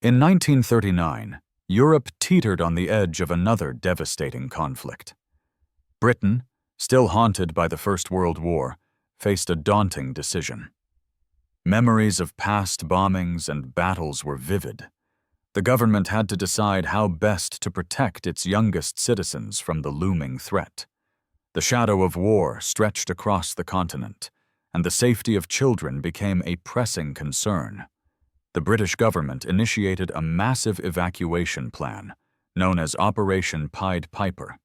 In 1939, Europe teetered on the edge of another devastating conflict. Britain, still haunted by the First World War, faced a daunting decision. Memories of past bombings and battles were vivid. The government had to decide how best to protect its youngest citizens from the looming threat. The shadow of war stretched across the continent, and the safety of children became a pressing concern. The British government initiated a massive evacuation plan, known as Operation Pied Piper.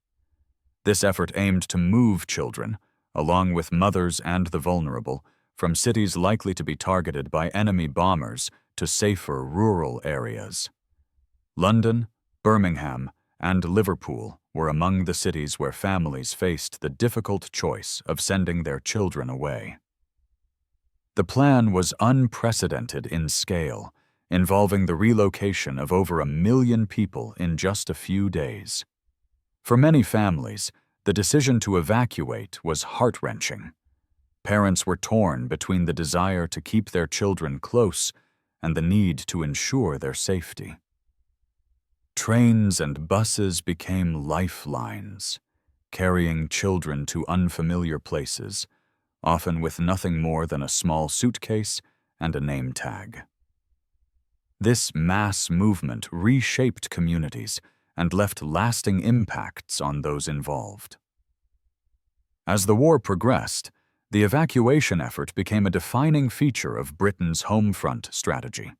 This effort aimed to move children, along with mothers and the vulnerable, from cities likely to be targeted by enemy bombers to safer rural areas. London, Birmingham, and Liverpool were among the cities where families faced the difficult choice of sending their children away. The plan was unprecedented in scale, involving the relocation of over 1 million people in just a few days. For many families, the decision to evacuate was heart-wrenching. Parents were torn between the desire to keep their children close and the need to ensure their safety. Trains and buses became lifelines, carrying children to unfamiliar places, often with nothing more than a small suitcase and a name tag. This mass movement reshaped communities and left lasting impacts on those involved. As the war progressed, the evacuation effort became a defining feature of Britain's home front strategy.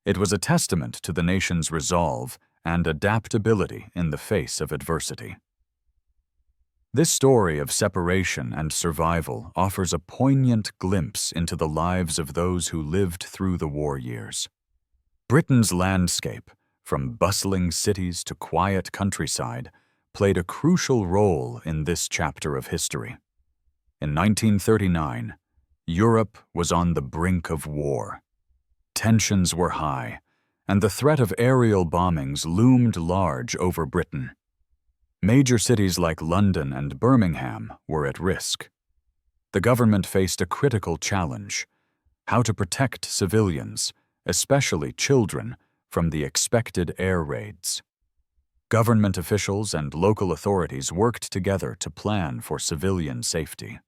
It was a testament to the nation's resolve and adaptability in the face of adversity. This story of separation and survival offers a poignant glimpse into the lives of those who lived through the war years. Britain's landscape, from bustling cities to quiet countryside, played a crucial role in this chapter of history. In 1939, Europe was on the brink of war. Tensions were high, and the threat of aerial bombings loomed large over Britain. Major cities like London and Birmingham were at risk. The government faced a critical challenge: how to protect civilians, especially children, from the expected air raids. Government officials and local authorities worked together to plan for civilian safety.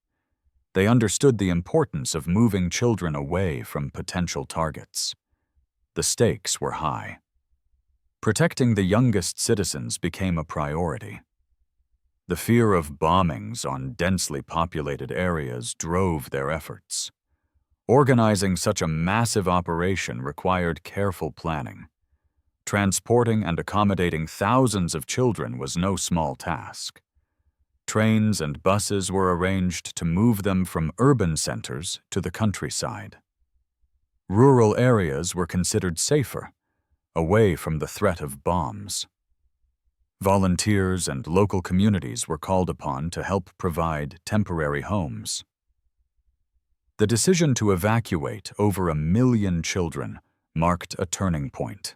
They understood the importance of moving children away from potential targets. The stakes were high. Protecting the youngest citizens became a priority. The fear of bombings on densely populated areas drove their efforts. Organizing such a massive operation required careful planning. Transporting and accommodating thousands of children was no small task. Trains and buses were arranged to move them from urban centers to the countryside. Rural areas were considered safer, away from the threat of bombs. Volunteers and local communities were called upon to help provide temporary homes. The decision to evacuate over 1 million children marked a turning point.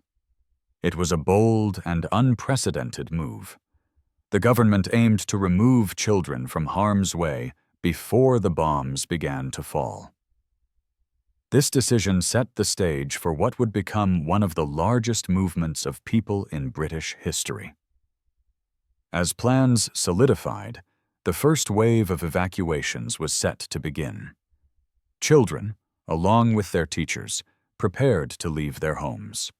It was a bold and unprecedented move. The government aimed to remove children from harm's way before the bombs began to fall. This decision set the stage for what would become one of the largest movements of people in British history. As plans solidified, the first wave of evacuations was set to begin. Children, along with their teachers, prepared to leave their homes.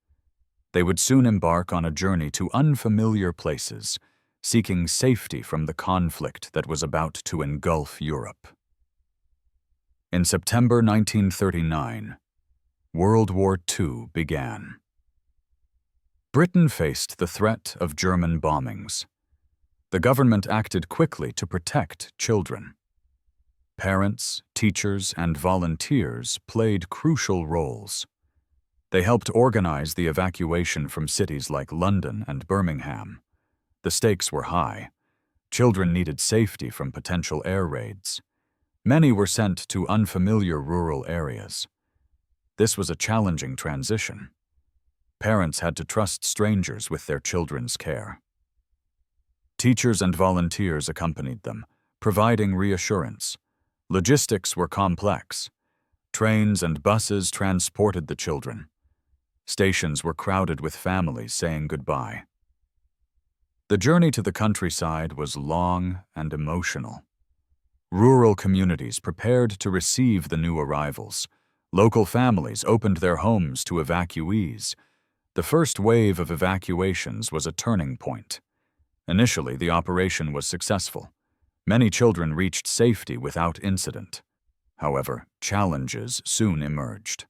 They would soon embark on a journey to unfamiliar places, seeking safety from the conflict that was about to engulf Europe. In September 1939, World War II began. Britain faced the threat of German bombings. The government acted quickly to protect children. Parents, teachers, and volunteers played crucial roles. They helped organize the evacuation from cities like London and Birmingham. The stakes were high. Children needed safety from potential air raids. Many were sent to unfamiliar rural areas. This was a challenging transition. Parents had to trust strangers with their children's care. Teachers and volunteers accompanied them, providing reassurance. Logistics were complex. Trains and buses transported the children. Stations were crowded with families saying goodbye. The journey to the countryside was long and emotional. Rural communities prepared to receive the new arrivals. Local families opened their homes to evacuees. The first wave of evacuations was a turning point. Initially, the operation was successful. Many children reached safety without incident. However, challenges soon emerged.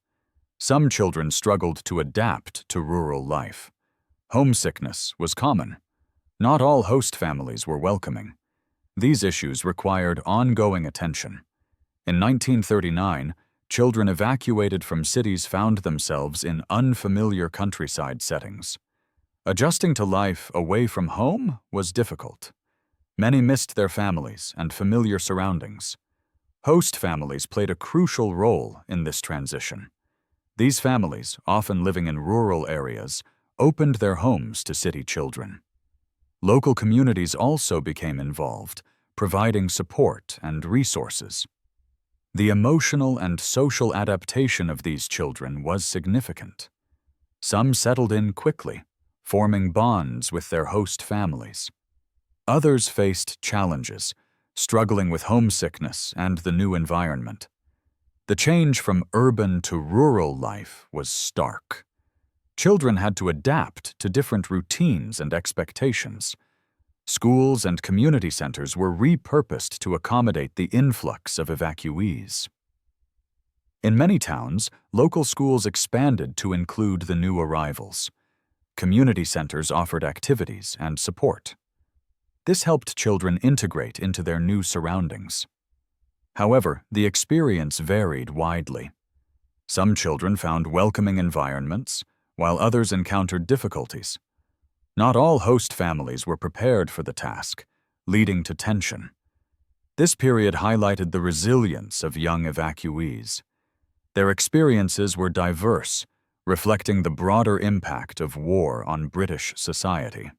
Some children struggled to adapt to rural life. Homesickness was common. Not all host families were welcoming. These issues required ongoing attention. In 1939, children evacuated from cities found themselves in unfamiliar countryside settings. Adjusting to life away from home was difficult. Many missed their families and familiar surroundings. Host families played a crucial role in this transition. These families, often living in rural areas, opened their homes to city children. Local communities also became involved, providing support and resources. The emotional and social adaptation of these children was significant. Some settled in quickly, forming bonds with their host families. Others faced challenges, struggling with homesickness and the new environment. The change from urban to rural life was stark. Children had to adapt to different routines and expectations. Schools and community centers were repurposed to accommodate the influx of evacuees. In many towns, local schools expanded to include the new arrivals. Community centers offered activities and support. This helped children integrate into their new surroundings. However, the experience varied widely. Some children found welcoming environments, while others encountered difficulties. Not all host families were prepared for the task, leading to tension. This period highlighted the resilience of young evacuees. Their experiences were diverse, reflecting the broader impact of war on British society.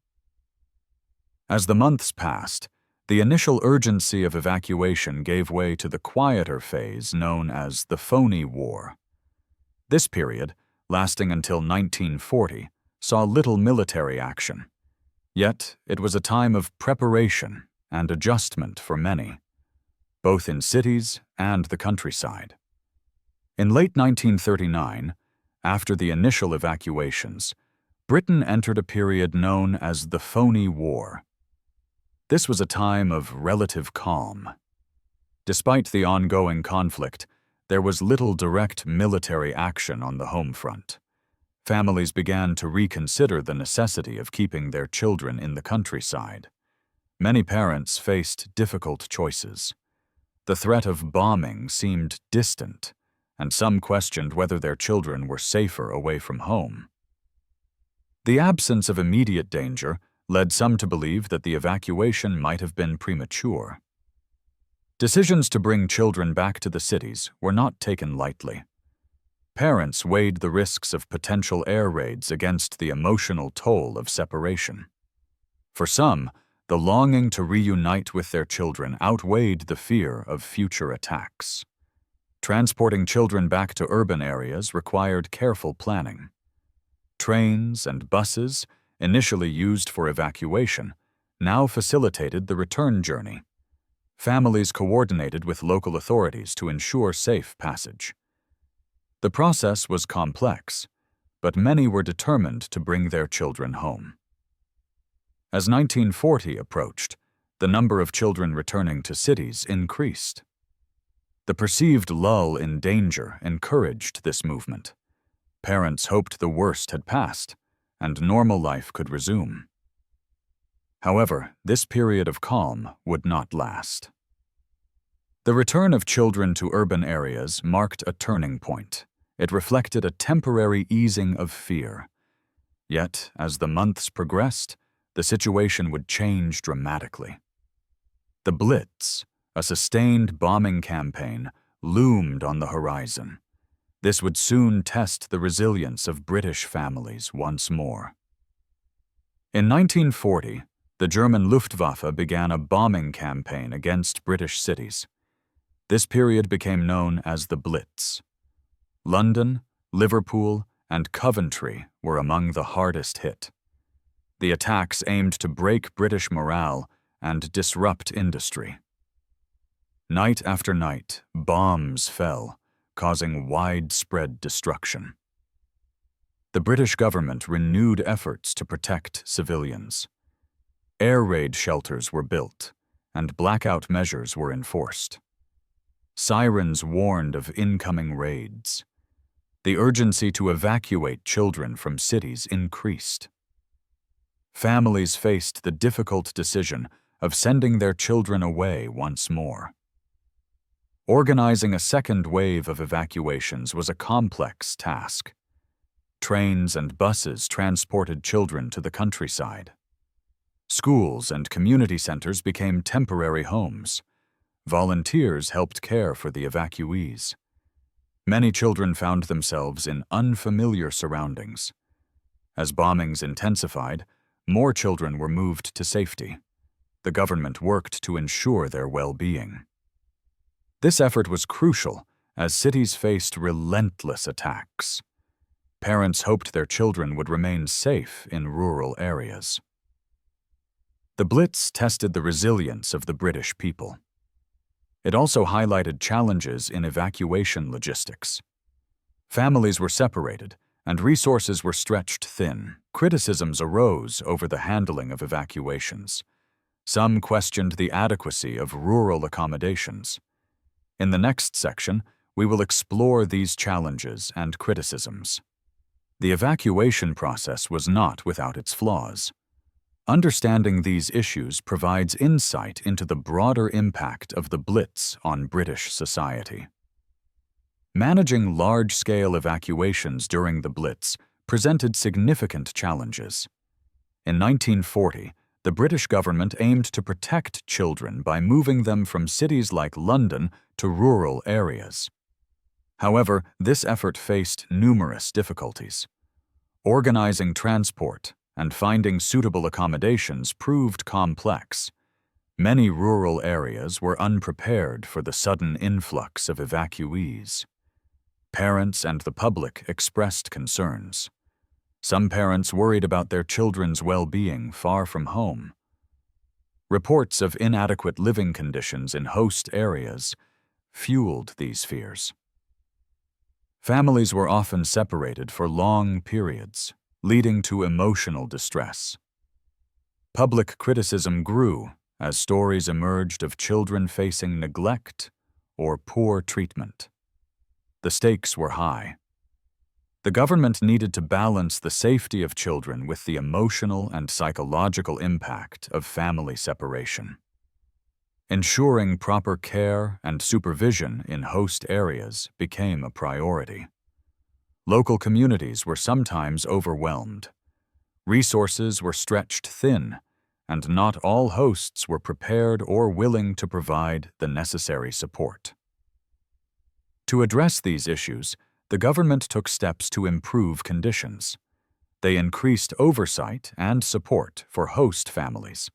As the months passed, the initial urgency of evacuation gave way to the quieter phase known as the phony war. This period, lasting until 1940, saw little military action. Yet, it was a time of preparation and adjustment for many, both in cities and the countryside. In late 1939, after the initial evacuations, Britain entered a period known as the phony war. This was a time of relative calm. Despite the ongoing conflict, there was little direct military action on the home front. Families began to reconsider the necessity of keeping their children in the countryside. Many parents faced difficult choices. The threat of bombing seemed distant, and some questioned whether their children were safer away from home. The absence of immediate danger led some to believe that the evacuation might have been premature. Decisions to bring children back to the cities were not taken lightly. Parents weighed the risks of potential air raids against the emotional toll of separation. For some, the longing to reunite with their children outweighed the fear of future attacks. Transporting children back to urban areas required careful planning. Trains and buses, initially used for evacuation, now facilitated the return journey. Families coordinated with local authorities to ensure safe passage. The process was complex, but many were determined to bring their children home. As 1940 approached, the number of children returning to cities increased. The perceived lull in danger encouraged this movement. Parents hoped the worst had passed, and normal life could resume. However, this period of calm would not last. The return of children to urban areas marked a turning point. It reflected a temporary easing of fear. Yet, as the months progressed, the situation would change dramatically. The Blitz, a sustained bombing campaign, loomed on the horizon. This would soon test the resilience of British families once more. In 1940, the German Luftwaffe began a bombing campaign against British cities. This period became known as the Blitz. London, Liverpool, and Coventry were among the hardest hit. The attacks aimed to break British morale and disrupt industry. Night after night, bombs fell, causing widespread destruction. The British government renewed efforts to protect civilians. Air raid shelters were built, and blackout measures were enforced. Sirens warned of incoming raids. The urgency to evacuate children from cities increased. Families faced the difficult decision of sending their children away once more. Organizing a second wave of evacuations was a complex task. Trains and buses transported children to the countryside. Schools and community centers became temporary homes. Volunteers helped care for the evacuees. Many children found themselves in unfamiliar surroundings. As bombings intensified, more children were moved to safety. The government worked to ensure their well-being. This effort was crucial as cities faced relentless attacks. Parents hoped their children would remain safe in rural areas. The Blitz tested the resilience of the British people. It also highlighted challenges in evacuation logistics. Families were separated, and resources were stretched thin. Criticisms arose over the handling of evacuations. Some questioned the adequacy of rural accommodations. In the next section, we will explore these challenges and criticisms. The evacuation process was not without its flaws. Understanding these issues provides insight into the broader impact of the Blitz on British society. Managing large-scale evacuations during the Blitz presented significant challenges. In 1940, the British government aimed to protect children by moving them from cities like London to rural areas. However, this effort faced numerous difficulties. Organizing transport and finding suitable accommodations proved complex. Many rural areas were unprepared for the sudden influx of evacuees. Parents and the public expressed concerns. Some parents worried about their children's well-being far from home. Reports of inadequate living conditions in host areas fueled these fears. Families were often separated for long periods, leading to emotional distress. Public criticism grew as stories emerged of children facing neglect or poor treatment. The stakes were high. The government needed to balance the safety of children with the emotional and psychological impact of family separation. Ensuring proper care and supervision in host areas became a priority. Local communities were sometimes overwhelmed. Resources were stretched thin, and not all hosts were prepared or willing to provide the necessary support. To address these issues, the government took steps to improve conditions. They increased oversight and support for host families.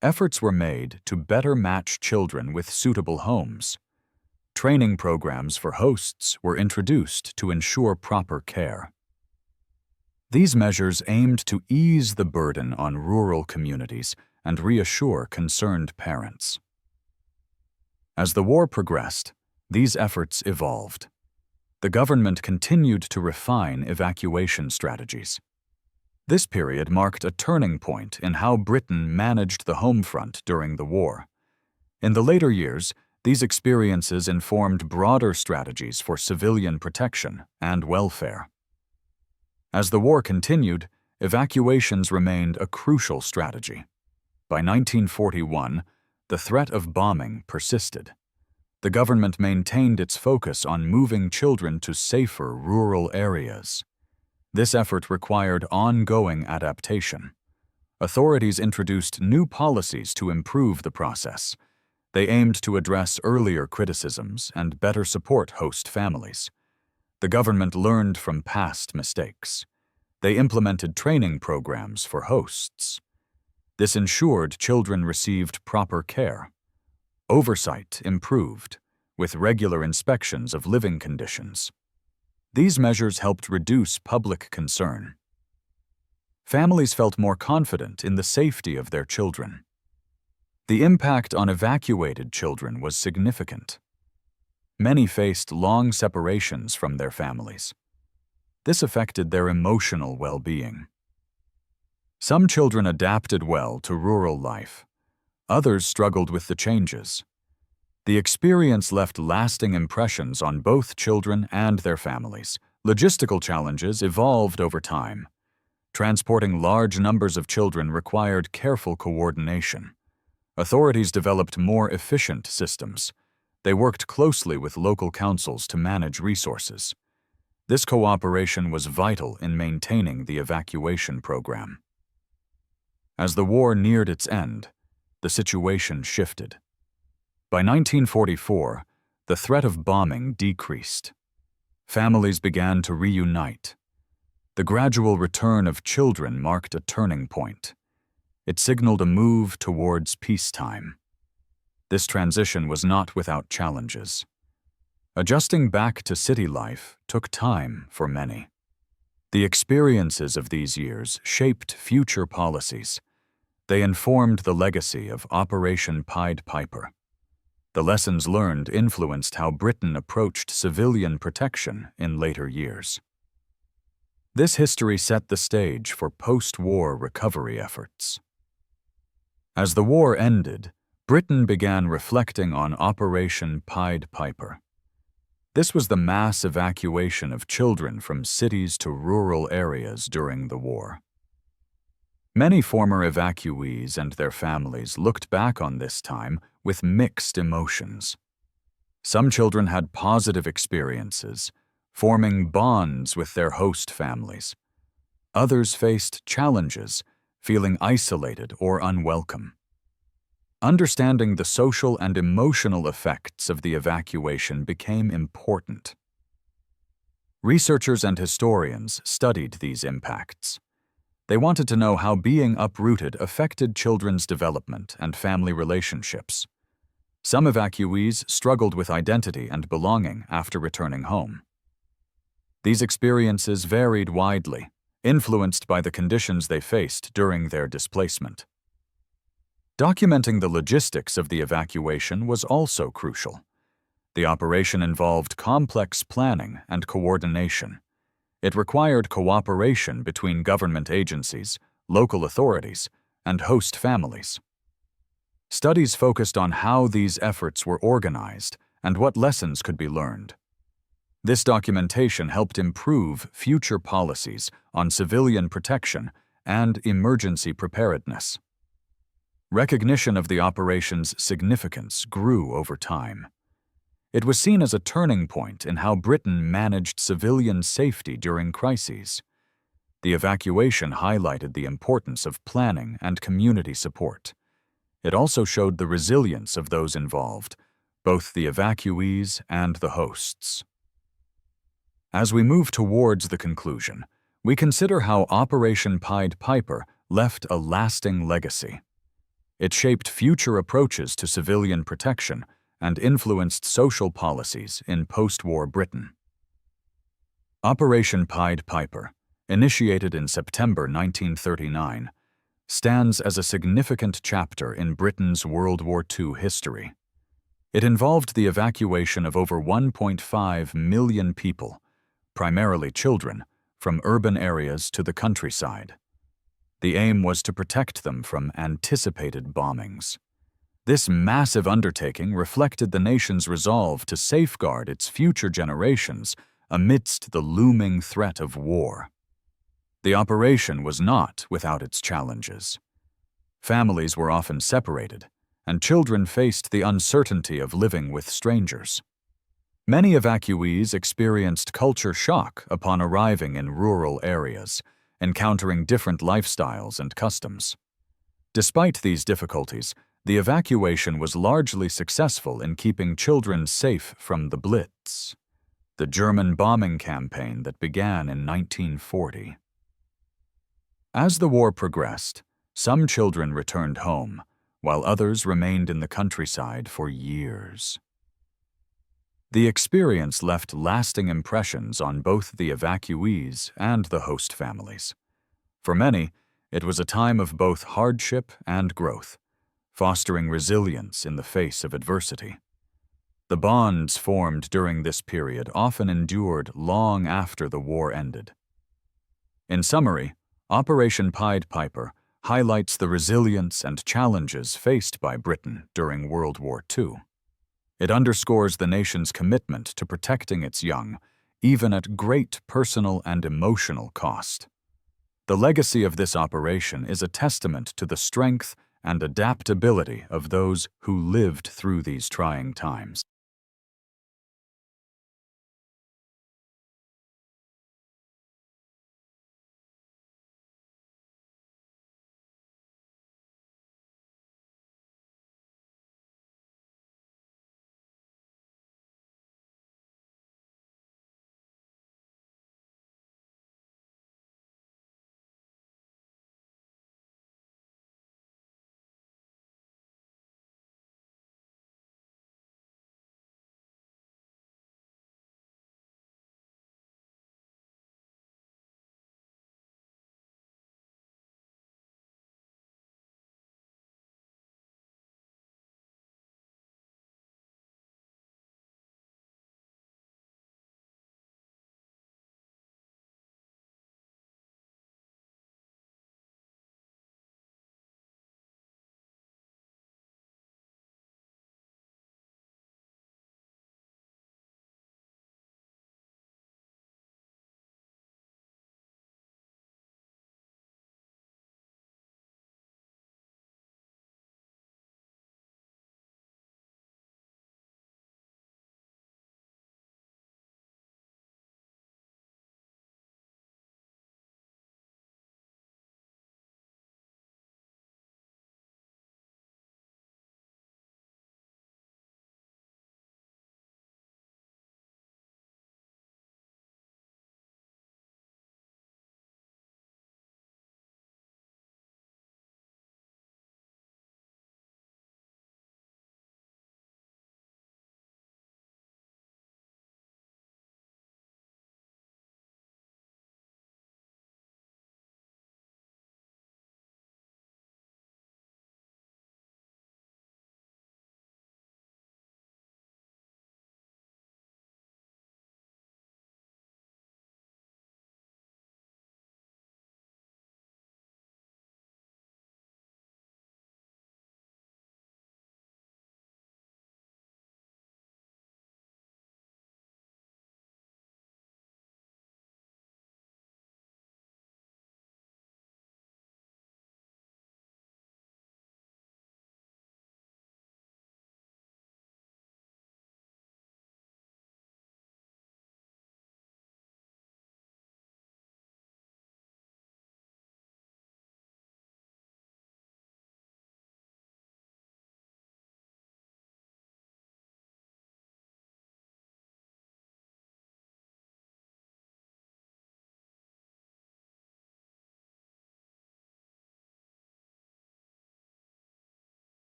Efforts were made to better match children with suitable homes. Training programs for hosts were introduced to ensure proper care. These measures aimed to ease the burden on rural communities and reassure concerned parents. As the war progressed, these efforts evolved. The government continued to refine evacuation strategies. This period marked a turning point in how Britain managed the home front during the war. In the later years, these experiences informed broader strategies for civilian protection and welfare. As the war continued, evacuations remained a crucial strategy. By 1941, the threat of bombing persisted. The government maintained its focus on moving children to safer rural areas. This effort required ongoing adaptation. Authorities introduced new policies to improve the process. They aimed to address earlier criticisms and better support host families. The government learned from past mistakes. They implemented training programs for hosts. This ensured children received proper care. Oversight improved, with regular inspections of living conditions. These measures helped reduce public concern. Families felt more confident in the safety of their children. The impact on evacuated children was significant. Many faced long separations from their families. This affected their emotional well-being. Some children adapted well to rural life. Others struggled with the changes. The experience left lasting impressions on both children and their families. Logistical challenges evolved over time. Transporting large numbers of children required careful coordination. Authorities developed more efficient systems. They worked closely with local councils to manage resources. This cooperation was vital in maintaining the evacuation program. As the war neared its end, the situation shifted. By 1944, the threat of bombing decreased. Families began to reunite. The gradual return of children marked a turning point. It signaled a move towards peacetime. This transition was not without challenges. Adjusting back to city life took time for many. The experiences of these years shaped future policies. They informed the legacy of Operation Pied Piper. The lessons learned influenced how Britain approached civilian protection in later years. This history set the stage for post-war recovery efforts. As the war ended, Britain began reflecting on Operation Pied Piper. This was the mass evacuation of children from cities to rural areas during the war. Many former evacuees and their families looked back on this time with mixed emotions. Some children had positive experiences, forming bonds with their host families. Others faced challenges, feeling isolated or unwelcome. Understanding the social and emotional effects of the evacuation became important. Researchers and historians studied these impacts. They wanted to know how being uprooted affected children's development and family relationships. Some evacuees struggled with identity and belonging after returning home. These experiences varied widely, influenced by the conditions they faced during their displacement. Documenting the logistics of the evacuation was also crucial. The operation involved complex planning and coordination. It required cooperation between government agencies, local authorities, and host families. Studies focused on how these efforts were organized and what lessons could be learned. This documentation helped improve future policies on civilian protection and emergency preparedness. Recognition of the operation's significance grew over time. It was seen as a turning point in how Britain managed civilian safety during crises. The evacuation highlighted the importance of planning and community support. It also showed the resilience of those involved, both the evacuees and the hosts. As we move towards the conclusion, we consider how Operation Pied Piper left a lasting legacy. It shaped future approaches to civilian protection and influenced social policies in post-war Britain. Operation Pied Piper, initiated in September 1939, stands as a significant chapter in Britain's World War II history. It involved the evacuation of over 1.5 million people, primarily children, from urban areas to the countryside. The aim was to protect them from anticipated bombings. This massive undertaking reflected the nation's resolve to safeguard its future generations amidst the looming threat of war. The operation was not without its challenges. Families were often separated, and children faced the uncertainty of living with strangers. Many evacuees experienced culture shock upon arriving in rural areas, encountering different lifestyles and customs. Despite these difficulties, the evacuation was largely successful in keeping children safe from the Blitz, the German bombing campaign that began in 1940. As the war progressed, some children returned home, while others remained in the countryside for years. The experience left lasting impressions on both the evacuees and the host families. For many, it was a time of both hardship and growth, fostering resilience in the face of adversity. The bonds formed during this period often endured long after the war ended. In summary, Operation Pied Piper highlights the resilience and challenges faced by Britain during World War II. It underscores the nation's commitment to protecting its young, even at great personal and emotional cost. The legacy of this operation is a testament to the strength and adaptability of those who lived through these trying times.